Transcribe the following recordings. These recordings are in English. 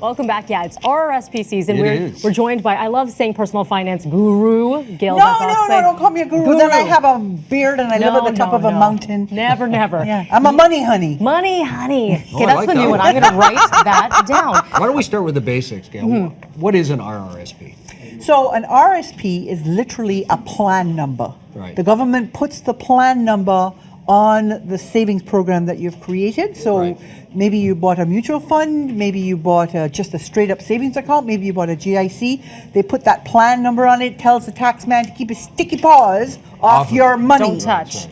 Welcome back. Yeah, it's RRSP season. It We're joined by, I love saying personal finance guru, Gail No, Vaz-Oxlade. don't call me a guru. Then I have a beard and I live at the top of a mountain. Never. Yeah, I'm a money honey. Money honey. Okay, I that's like the that new one. one. I'm going to write that down. Why don't we start with the basics, Gail? What is an RRSP? So an RSP is literally a plan number. Right. The government puts the plan number on the savings program that you've created. So maybe you bought a mutual fund, maybe you bought just a straight up savings account, maybe you bought a GIC. They put that plan number on it, tells the tax man to keep his sticky paws off your money. Don't touch.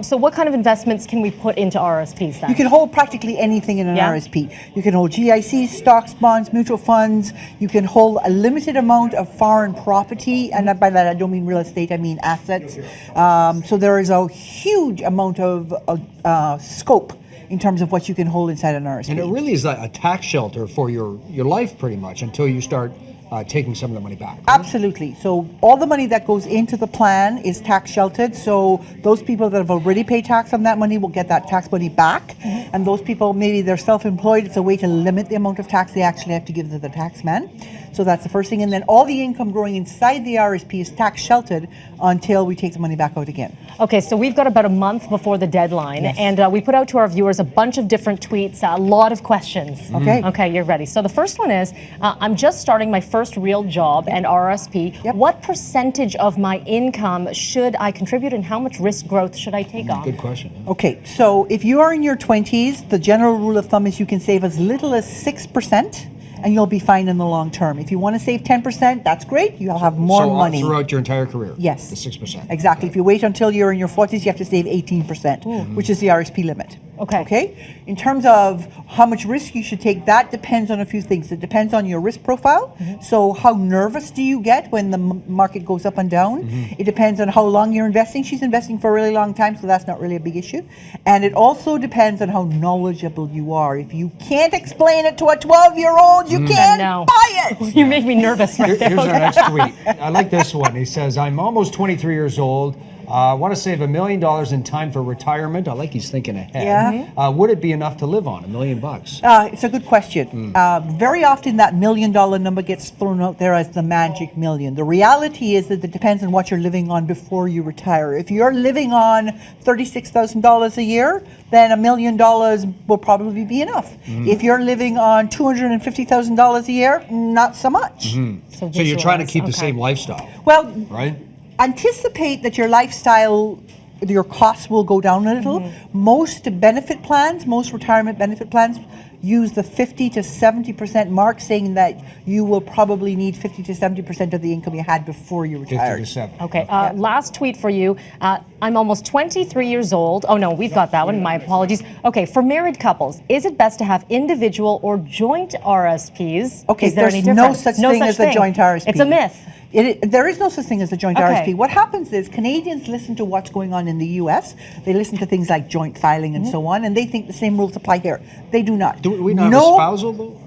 So what kind of investments can we put into RRSPs then? You can hold practically anything in an RSP. You can hold GICs, stocks, bonds, mutual funds. You can hold a limited amount of foreign property, and by that I don't mean real estate, I mean assets. So there is a huge amount of scope in terms of what you can hold inside an RSP. And it really is like a tax shelter for your life pretty much until you start taking some of the money back. Right? Absolutely. So all the money that goes into the plan is tax sheltered. So those people that have already paid tax on that money will get that tax money back. And those people, maybe they're self-employed, it's a way to limit the amount of tax they actually have to give to the tax man. So that's the first thing. And then all the income growing inside the RSP is tax sheltered until we take the money back out again. Okay, so we've got about a month before the deadline, and we put out to our viewers a bunch of different tweets, a lot of questions. Okay, you're ready. So the first one is, I'm just starting my first real job and RRSP. What percentage of my income should I contribute, and how much risk growth should I take on? Good question. Okay, so if you are in your 20s, the general rule of thumb is you can save as little as 6%. And you'll be fine in the long term. If you want to save 10%, that's great. You'll have more money. Throughout your entire career? Yes. The 6%? Exactly. If you wait until you're in your 40s, you have to save 18%, which is the RSP limit. Okay? In terms of how much risk you should take, that depends on a few things. It depends on your risk profile. So how nervous do you get when the market goes up and down? It depends on how long you're investing. She's investing for a really long time, so that's not really a big issue. And it also depends on how knowledgeable you are. If you can't explain it to a 12-year-old, you can't buy it. You make me nervous right there. Here's our next tweet. I like this one. He says, I'm almost 23 years old. I want to save $1 million in time for retirement. I like he's thinking ahead. Would it be enough to live on, $1 million? It's a good question. Very often that $1 million number gets thrown out there as the magic million. The reality is that it depends on what you're living on before you retire. If you're living on $36,000 a year, then $1 million will probably be enough. If you're living on $250,000 a year, not so much. So you're trying to keep the same lifestyle. Well, right? Anticipate that your lifestyle, your costs will go down a little. Most benefit plans, most retirement benefit plans use the 50 to 70% mark, saying that you will probably need 50 to 70% of the income you had before you retired. 50 to 70. Okay, last tweet for you. I'm almost 23 years old. Oh no, we've got that one, my apologies. Okay, for married couples, is it best to have individual or joint RSPs? Okay, is there there's any no difference? such thing as a joint RSP. It's a myth. There is no such thing as a joint RSP. What happens is Canadians listen to what's going on in the US. They listen to things like joint filing and so on, and they think the same rules apply here. They do not. Do we not have a spousal though?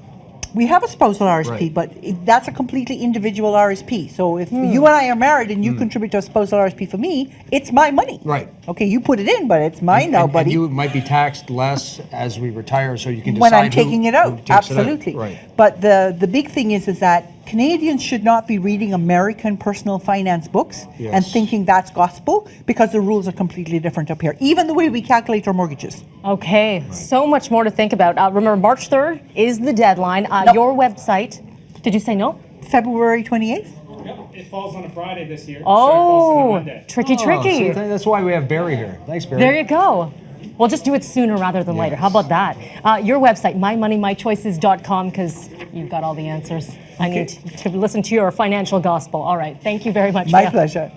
We have a spousal RSP, but that's a completely individual RSP. So if you and I are married and you contribute to a spousal RSP for me, it's my money. Right. Okay, you put it in, but it's mine now, buddy. And you might be taxed less as we retire, so you can decide when I'm taking it out. Absolutely. It out. Right. But the big thing is that Canadians should not be reading American personal finance books and thinking that's gospel, because the rules are completely different up here, even the way we calculate our mortgages. Okay, so much more to think about. Remember, March 3rd is the deadline. Your website, did you say no? February 28th? Yep, it falls on a Friday this year. Oh, tricky. See, that's why we have Barry here. Thanks, Barry. There you go. We'll just do it sooner rather than later. How about that? Your website, mymoneymychoices.com, because you've got all the answers. I need to listen to your financial gospel. All right. Thank you very much. My pleasure.